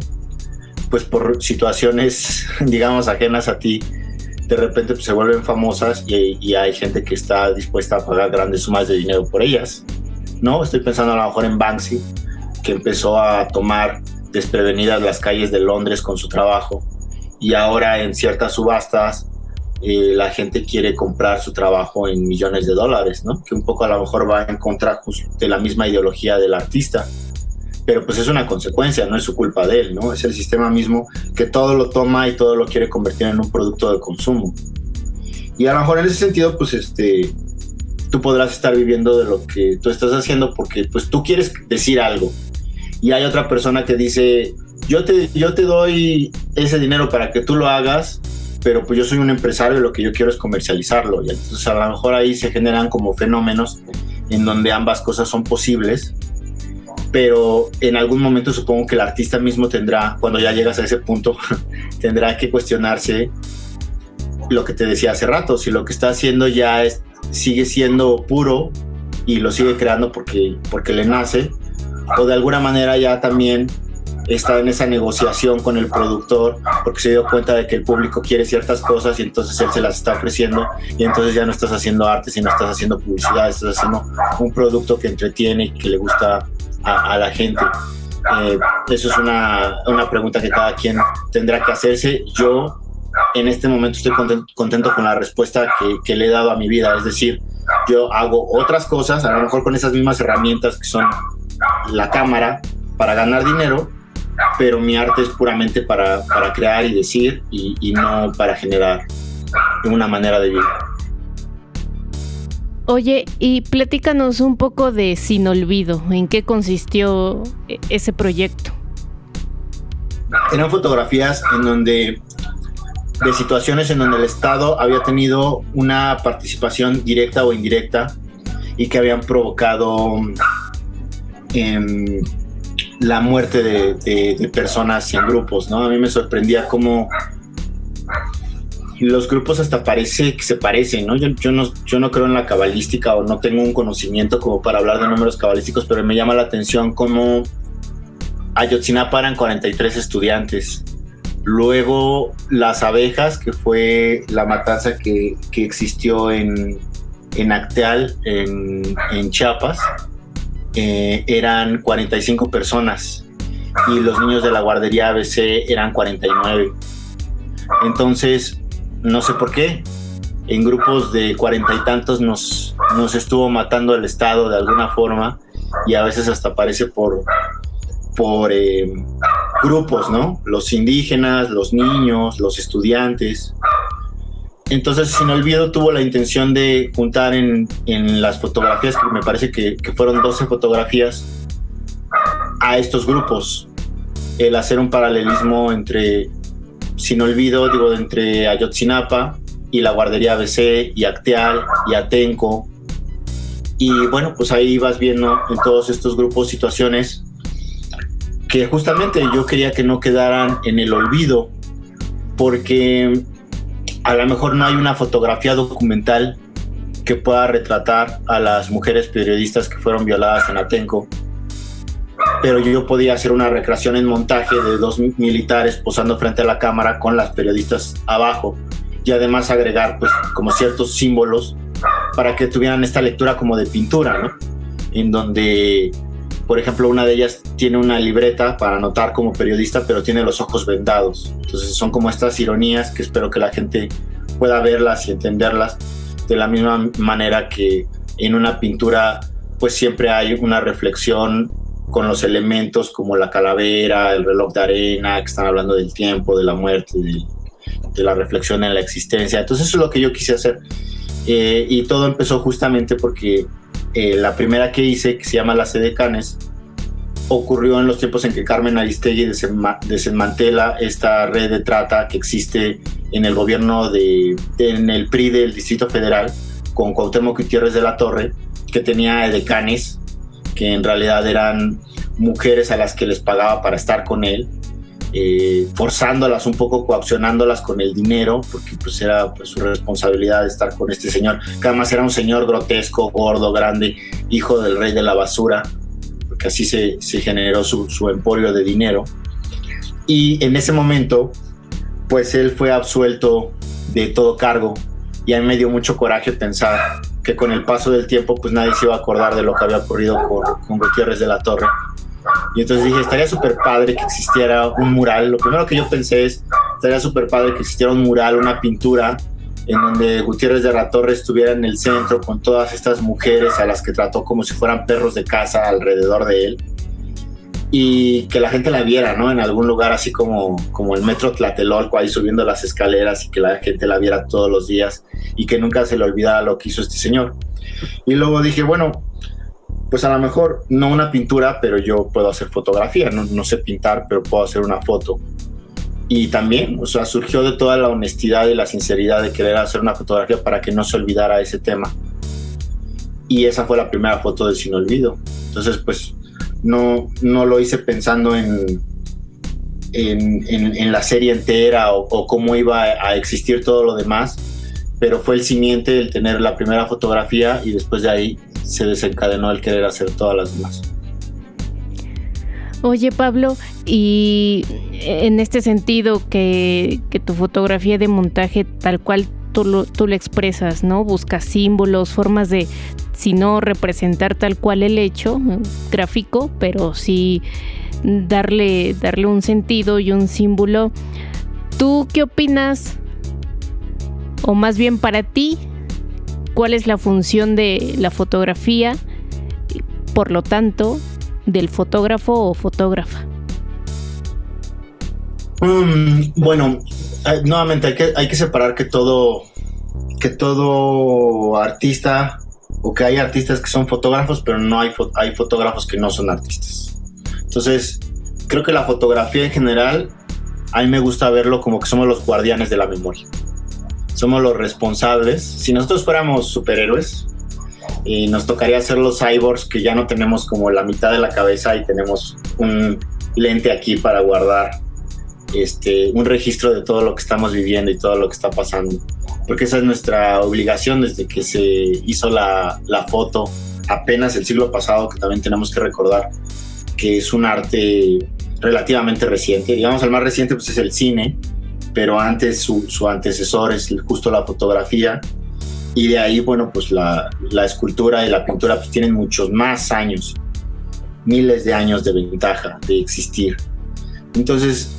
pues por situaciones, digamos, ajenas a ti, de repente pues, se vuelven famosas y hay gente que está dispuesta a pagar grandes sumas de dinero por ellas, ¿no? Estoy pensando a lo mejor en Banksy, que empezó a tomar desprevenidas las calles de Londres con su trabajo, y ahora en ciertas subastas la gente quiere comprar su trabajo en millones de dólares, ¿no? Que un poco a lo mejor va en contra de la misma ideología del artista. Pero pues es una consecuencia, no es su culpa de él, ¿no? Es el sistema mismo que todo lo toma y todo lo quiere convertir en un producto de consumo. Y a lo mejor en ese sentido, pues tú podrás estar viviendo de lo que tú estás haciendo porque pues tú quieres decir algo. Y hay otra persona que dice, yo te doy ese dinero para que tú lo hagas, pero pues yo soy un empresario y lo que yo quiero es comercializarlo. Y entonces a lo mejor ahí se generan como fenómenos en donde ambas cosas son posibles. Pero en algún momento supongo que el artista mismo tendrá, cuando ya llegas a ese punto, tendrá que cuestionarse lo que te decía hace rato, si lo que está haciendo ya sigue siendo puro y lo sigue creando porque le nace, o de alguna manera ya también está en esa negociación con el productor porque se dio cuenta de que el público quiere ciertas cosas y entonces él se las está ofreciendo, y entonces ya no estás haciendo arte, sino estás haciendo publicidad, estás haciendo un producto que entretiene y que le gusta a la gente. Eso es una pregunta que cada quien tendrá que hacerse. Yo en este momento estoy contento con la respuesta que le he dado a mi vida, es decir, yo hago otras cosas, a lo mejor con esas mismas herramientas que son la cámara, para ganar dinero, pero mi arte es puramente para crear y decir, y no para generar una manera de vida. Oye, y platícanos un poco de Sin Olvido. ¿En qué consistió ese proyecto? Eran fotografías de situaciones en donde el Estado había tenido una participación directa o indirecta y que habían provocado la muerte de personas en grupos, ¿no? A mí me sorprendía cómo los grupos hasta parece que se parecen, ¿no? Yo no creo en la cabalística, o no tengo un conocimiento como para hablar de números cabalísticos, pero me llama la atención cómo Ayotzinapa eran 43 estudiantes. Luego Las Abejas, que fue la matanza que existió en Acteal, en Chiapas, eran 45 personas, y los niños de la guardería ABC eran 49. Entonces, no sé por qué, en grupos de 40 y tantos nos estuvo matando el Estado de alguna forma, y a veces hasta parece por grupos, ¿no? Los indígenas, los niños, los estudiantes. Entonces, Sin Olvido tuvo la intención de juntar en las fotografías, que me parece que fueron 12 fotografías, a estos grupos. El hacer un paralelismo entre Sin Olvido, entre Ayotzinapa y la guardería ABC y Acteal y Atenco. Y bueno, pues ahí vas viendo en todos estos grupos situaciones que justamente yo quería que no quedaran en el olvido, porque a lo mejor no hay una fotografía documental que pueda retratar a las mujeres periodistas que fueron violadas en Atenco, pero yo podía hacer una recreación en montaje de 2 militares posando frente a la cámara con las periodistas abajo, y además agregar pues como ciertos símbolos para que tuvieran esta lectura como de pintura, ¿no? En donde, por ejemplo, una de ellas tiene una libreta para anotar como periodista, pero tiene los ojos vendados. Entonces son como estas ironías que espero que la gente pueda verlas y entenderlas, de la misma manera que en una pintura pues siempre hay una reflexión con los elementos como la calavera, el reloj de arena, que están hablando del tiempo, de la muerte, de la reflexión en la existencia. Entonces eso es lo que yo quise hacer. Y todo empezó justamente porque la primera que hice, que se llama Las Edecanes, ocurrió en los tiempos en que Carmen Aristegui desmantela esta red de trata que existe en el gobierno en el PRI del Distrito Federal, con Cuauhtémoc Gutiérrez de la Torre, que tenía edecanes, que en realidad eran mujeres a las que les pagaba para estar con él, forzándolas un poco, coaccionándolas con el dinero, porque pues era pues, su responsabilidad de estar con este señor, que además era un señor grotesco, gordo, grande, hijo del rey de la basura, porque así se generó su emporio de dinero. Y en ese momento pues él fue absuelto de todo cargo, y a mí me dio mucho coraje pensar que con el paso del tiempo pues nadie se iba a acordar de lo que había ocurrido con Gutiérrez de la Torre. Y entonces dije, estaría súper padre que existiera un mural. Lo primero que yo pensé es, estaría súper padre que existiera un mural, una pintura, en donde Gutiérrez de la Torre estuviera en el centro con todas estas mujeres a las que trató como si fueran perros de casa alrededor de él, y que la gente la viera, ¿no? En algún lugar así como el metro Tlatelolco, ahí subiendo las escaleras, y que la gente la viera todos los días y que nunca se le olvidara lo que hizo este señor. Y luego dije, bueno, pues a lo mejor no una pintura, pero yo puedo hacer fotografía, no sé pintar, pero puedo hacer una foto. Y también, o sea, surgió de toda la honestidad y la sinceridad de querer hacer una fotografía para que no se olvidara ese tema. Y esa fue la primera foto de Sin Olvido. Entonces, pues, no lo hice pensando en la serie entera o cómo iba a existir todo lo demás, pero fue el simiente el tener la primera fotografía, y después de ahí se desencadenó el querer hacer todas las demás. Oye, Pablo, y en este sentido que tu fotografía de montaje tal cual tú lo expresas, ¿no? Buscas símbolos, formas de, si no representar tal cual el hecho gráfico, pero sí darle un sentido y un símbolo. ¿Tú qué opinas? O más bien para ti, ¿cuál es la función de la fotografía? Por lo tanto, del fotógrafo o fotógrafa. Bueno, nuevamente hay que separar que todo artista, o que hay artistas que son fotógrafos, pero no hay fotógrafos que no son artistas. Entonces, creo que la fotografía en general, a mí me gusta verlo como que somos los guardianes de la memoria. Somos los responsables. Si nosotros fuéramos superhéroes, nos tocaría ser los cyborgs, que ya no tenemos como la mitad de la cabeza y tenemos un lente aquí para guardar un registro de todo lo que estamos viviendo y todo lo que está pasando, porque esa es nuestra obligación desde que se hizo la foto apenas el siglo pasado, que también tenemos que recordar que es un arte relativamente reciente. Digamos, el más reciente pues es el cine, pero antes su antecesor es justo la fotografía, y de ahí, bueno, pues la escultura y la pintura pues tienen muchos más años, miles de años de ventaja de existir. Entonces,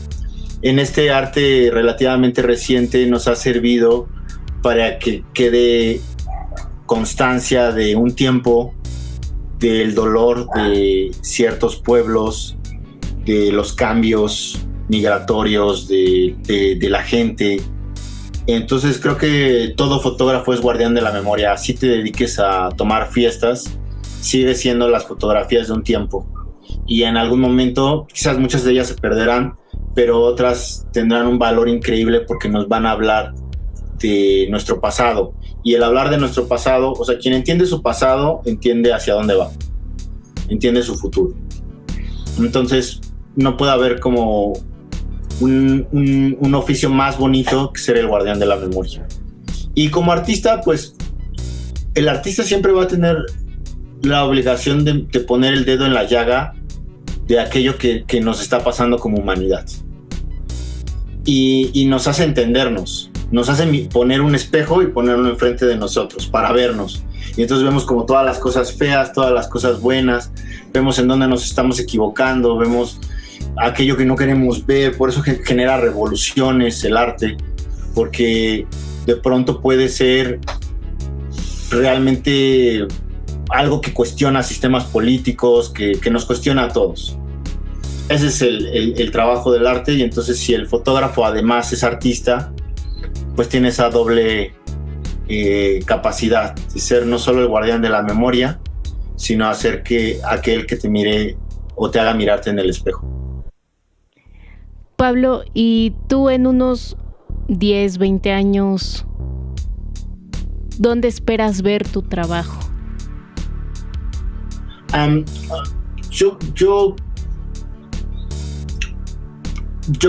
en este arte relativamente reciente nos ha servido para que quede constancia de un tiempo, del dolor de ciertos pueblos, de los cambios migratorios de la gente. Entonces creo que todo fotógrafo es guardián de la memoria. Así te dediques a tomar fiestas, sigue siendo las fotografías de un tiempo, y en algún momento quizás muchas de ellas se perderán, pero otras tendrán un valor increíble porque nos van a hablar de nuestro pasado. Y el hablar de nuestro pasado, o sea, quien entiende su pasado entiende hacia dónde va, entiende su futuro. Entonces no puede haber como un oficio más bonito que ser el guardián de la memoria. Y como artista, pues el artista siempre va a tener la obligación de poner el dedo en la llaga de aquello que nos está pasando como humanidad, y nos hace entendernos, nos hace poner un espejo y ponerlo enfrente de nosotros para vernos, y entonces vemos como todas las cosas feas, todas las cosas buenas, vemos en dónde nos estamos equivocando, vemos aquello que no queremos ver. Por eso genera revoluciones el arte, porque de pronto puede ser realmente algo que cuestiona sistemas políticos, que nos cuestiona a todos. Ese es el trabajo del arte, y entonces si el fotógrafo además es artista, pues tiene esa doble capacidad de ser no solo el guardián de la memoria, sino hacer que aquel que te mire o te haga mirarte en el espejo. Pablo, ¿y tú en unos 10, 20 años, dónde esperas ver tu trabajo? Yo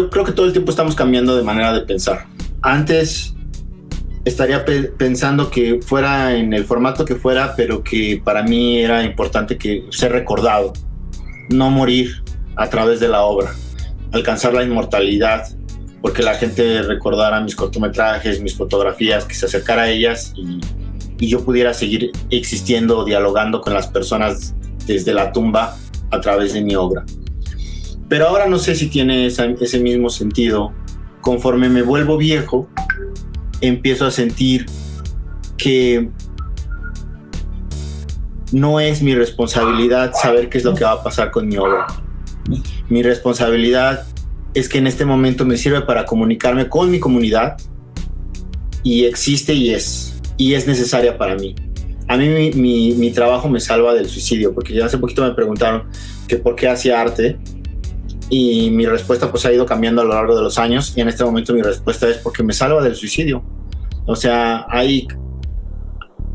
creo que todo el tiempo estamos cambiando de manera de pensar. Antes estaría pensando que fuera en el formato que fuera, pero que para mí era importante que ser recordado, no morir a través de la obra, alcanzar la inmortalidad, porque la gente recordara mis cortometrajes, mis fotografías, que se acercara a ellas y yo pudiera seguir existiendo, dialogando con las personas desde la tumba a través de mi obra. Pero ahora no sé si tiene ese mismo sentido. Conforme me vuelvo viejo, empiezo a sentir que no es mi responsabilidad saber qué es lo que va a pasar con mi obra. Mi responsabilidad es que en este momento me sirve para comunicarme con mi comunidad, y existe y es necesaria para mí. A mí mi trabajo me salva del suicidio, porque ya hace poquito me preguntaron que por qué hacía arte, y mi respuesta pues ha ido cambiando a lo largo de los años, y en este momento mi respuesta es porque me salva del suicidio. O sea, hay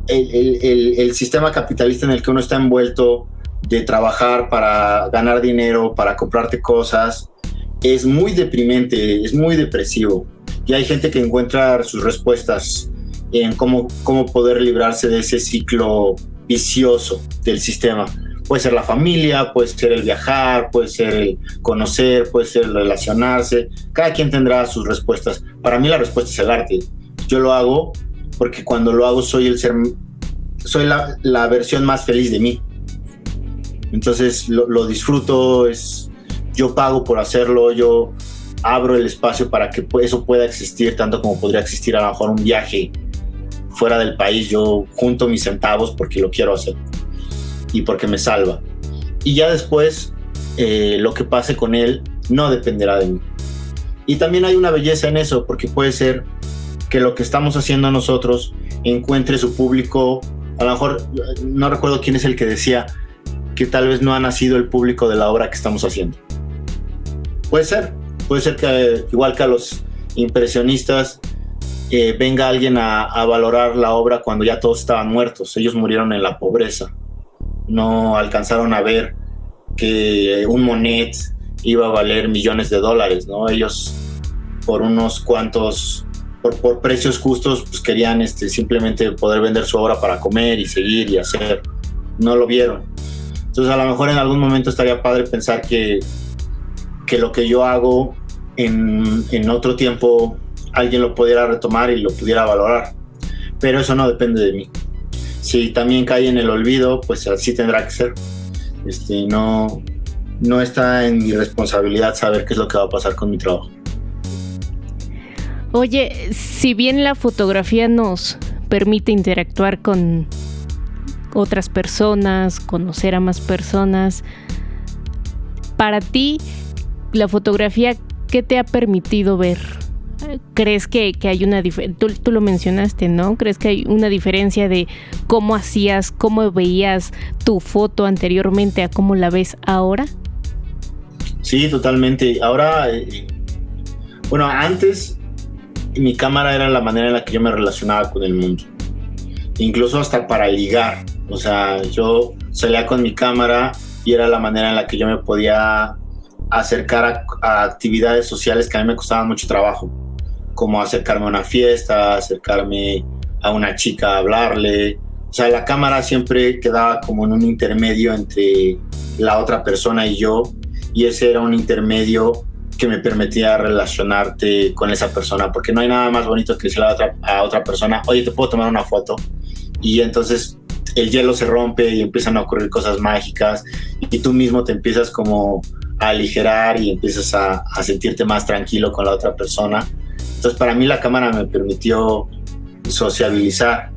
el sistema capitalista en el que uno está envuelto, de trabajar para ganar dinero, para comprarte cosas, es muy deprimente, es muy depresivo, y hay gente que encuentra sus respuestas en cómo poder librarse de ese ciclo vicioso del sistema. Puede ser la familia, puede ser el viajar, puede ser el conocer, puede ser el relacionarse. Cada quien tendrá sus respuestas. Para mí la respuesta es el arte. Yo lo hago porque cuando lo hago soy la versión más feliz de mí. Entonces lo disfruto, yo pago por hacerlo, yo abro el espacio para que eso pueda existir, tanto como podría existir a lo mejor un viaje fuera del país. Yo junto mis centavos porque lo quiero hacer y porque me salva. Y ya después lo que pase con él no dependerá de mí. Y también hay una belleza en eso, porque puede ser que lo que estamos haciendo nosotros encuentre su público. A lo mejor, no recuerdo quién es el que decía que tal vez no ha nacido el público de la obra que estamos haciendo. Puede ser que igual que a los impresionistas venga alguien a valorar la obra cuando ya todos estaban muertos. Ellos murieron en la pobreza, no alcanzaron a ver que un Monet iba a valer millones de dólares, ¿no? Ellos por unos cuantos, por precios justos, pues querían simplemente poder vender su obra para comer y seguir y hacer. No lo vieron. Entonces a lo mejor en algún momento estaría padre pensar que lo que yo hago en otro tiempo alguien lo pudiera retomar y lo pudiera valorar, pero eso no depende de mí. Si también cae en el olvido, pues así tendrá que ser. No está en mi responsabilidad saber qué es lo que va a pasar con mi trabajo. Oye, si bien la fotografía nos permite interactuar con otras personas, conocer a más personas, para ti, la fotografía, ¿qué te ha permitido ver? ¿Crees que hay una diferencia? Tú lo mencionaste, ¿no? ¿Crees que hay una diferencia de cómo veías tu foto anteriormente a cómo la ves ahora? Sí, totalmente. Ahora, antes mi cámara era la manera en la que yo me relacionaba con el mundo. Incluso hasta para ligar. O sea, yo salía con mi cámara y era la manera en la que yo me podía acercar a actividades sociales que a mí me costaban mucho trabajo, como acercarme a una fiesta, acercarme a una chica a hablarle. O sea, la cámara siempre quedaba como en un intermedio entre la otra persona y yo, y ese era un intermedio que me permitía relacionarte con esa persona, porque no hay nada más bonito que decirle a otra persona, oye, ¿te puedo tomar una foto? Y entonces el hielo se rompe y empiezan a ocurrir cosas mágicas y tú mismo te empiezas como a aligerar y empiezas a sentirte más tranquilo con la otra persona. Entonces para mí la cámara me permitió sociabilizar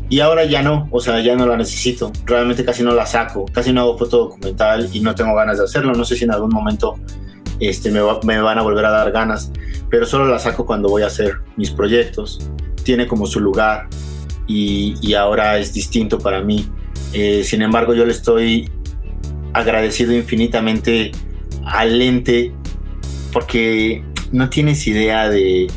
y ahora ya no, o sea, ya no la necesito, realmente casi no la saco, casi no hago foto documental y no tengo ganas de hacerlo. No sé si en algún momento me van a volver a dar ganas, pero solo la saco cuando voy a hacer mis proyectos. Tiene como su lugar y ahora es distinto para mí. Sin embargo, yo le estoy agradecido infinitamente al lente porque no tienes idea de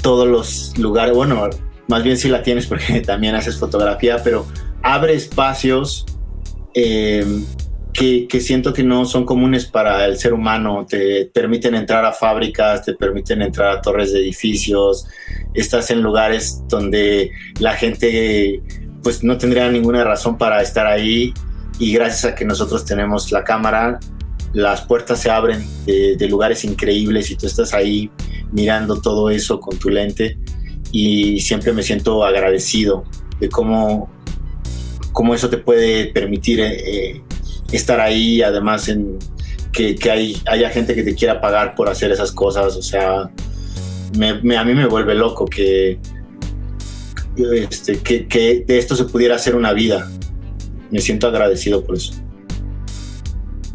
todos los lugares. Bueno, más bien sí la tienes porque también haces fotografía, pero abre espacios que siento que no son comunes para el ser humano. Te permiten entrar a fábricas, te permiten entrar a torres de edificios, estás en lugares donde la gente pues no tendría ninguna razón para estar ahí, y gracias a que nosotros tenemos la cámara, las puertas se abren de lugares increíbles y tú estás ahí mirando todo eso con tu lente, y siempre me siento agradecido de cómo eso te puede permitir estar ahí, además en que haya gente que te quiera pagar por hacer esas cosas. O sea, a mí me vuelve loco que de esto se pudiera hacer una vida. Me siento agradecido por eso.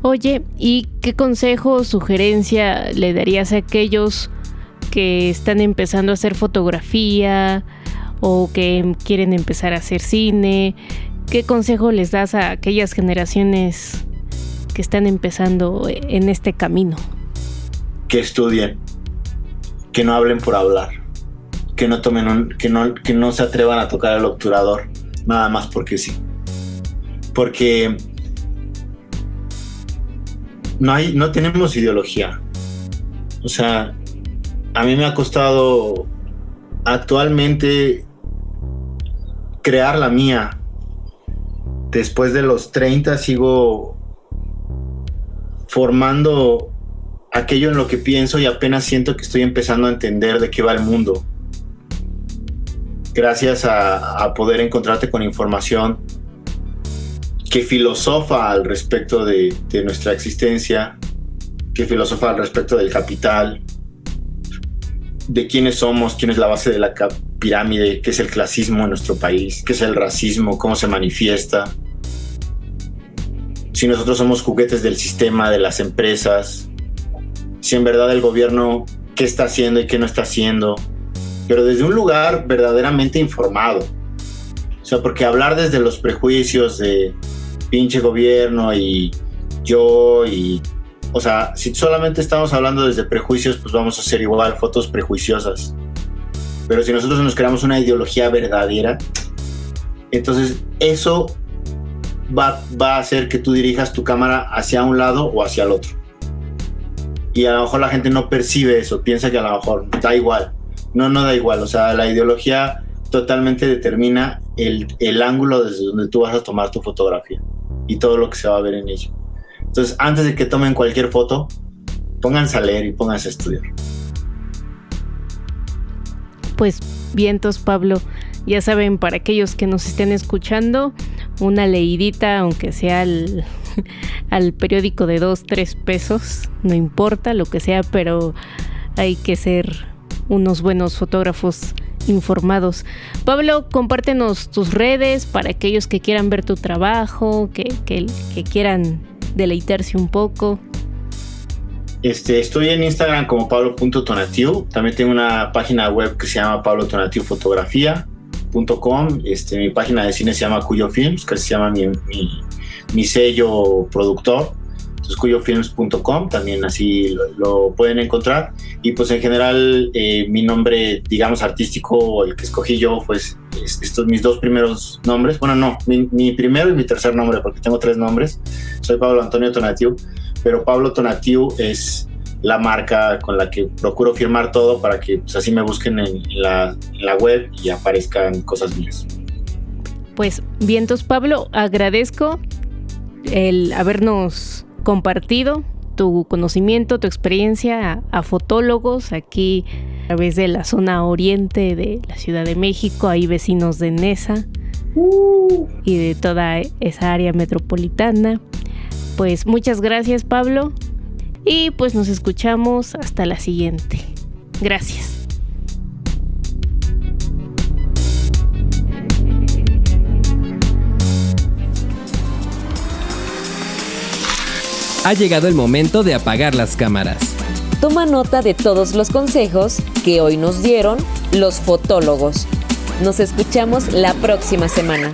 Oye, ¿y qué consejo o sugerencia le darías a aquellos que están empezando a hacer fotografía o que quieren empezar a hacer cine? ¿Qué consejo les das a aquellas generaciones que están empezando en este camino? Que estudien, que no hablen por hablar, que no tomen que no se atrevan a tocar el obturador nada más porque sí. Porque no tenemos ideología. O sea, a mí me ha costado actualmente crear la mía. después de los 30 sigo formando aquello en lo que pienso y apenas siento que estoy empezando a entender de qué va el mundo. Gracias a poder encontrarte con información que filosofa al respecto de nuestra existencia, que filosofa al respecto del capital, de quiénes somos, quién es la base de la pirámide, qué es el clasismo en nuestro país, qué es el racismo, cómo se manifiesta, si nosotros somos juguetes del sistema, de las empresas, si en verdad el gobierno qué está haciendo y qué no está haciendo, pero desde un lugar verdaderamente informado. O sea, porque hablar desde los prejuicios de pinche gobierno y yo y... O sea, si solamente estamos hablando desde prejuicios, pues vamos a hacer igual fotos prejuiciosas. Pero si nosotros nos creamos una ideología verdadera, entonces eso va a hacer que tú dirijas tu cámara hacia un lado o hacia el otro. Y a lo mejor la gente no percibe eso, piensa que a lo mejor da igual. No da igual. O sea, la ideología totalmente determina el ángulo desde donde tú vas a tomar tu fotografía y todo lo que se va a ver en ello. Entonces, antes de que tomen cualquier foto, pónganse a leer y pónganse a estudiar. Pues vientos, Pablo. Ya saben, para aquellos que nos estén escuchando, una leidita, aunque sea al periódico de 2-3 pesos, no importa lo que sea, pero hay que ser unos buenos fotógrafos informados. Pablo, compártenos tus redes para aquellos que quieran ver tu trabajo, que quieran deleitarse un poco. Estoy en Instagram como pablo.tonatiu. También tengo una página web que se llama pablotonatiufotografía.com. Mi página de cine se llama Cuyo Films, que se llama mi sello productor. Entonces cuyofilms.com, también así lo pueden encontrar. Y pues en general mi nombre, digamos, artístico, el que escogí yo, pues estos mis dos primeros nombres. Bueno, no, mi primero y mi tercer nombre, porque tengo 3 nombres. Soy Pablo Antonio Tonatiu, pero Pablo Tonatiu es la marca con la que procuro firmar todo para que pues, así me busquen en la web y aparezcan cosas mías. Pues vientos, Pablo, agradezco el habernos compartido tu conocimiento, tu experiencia a fotólogos aquí a través de la zona oriente de la Ciudad de México, ahí vecinos de Nesa y de toda esa área metropolitana. Pues muchas gracias, Pablo, y pues nos escuchamos hasta la siguiente. Gracias. Ha llegado el momento de apagar las cámaras. Toma nota de todos los consejos que hoy nos dieron los fotólogos. Nos escuchamos la próxima semana.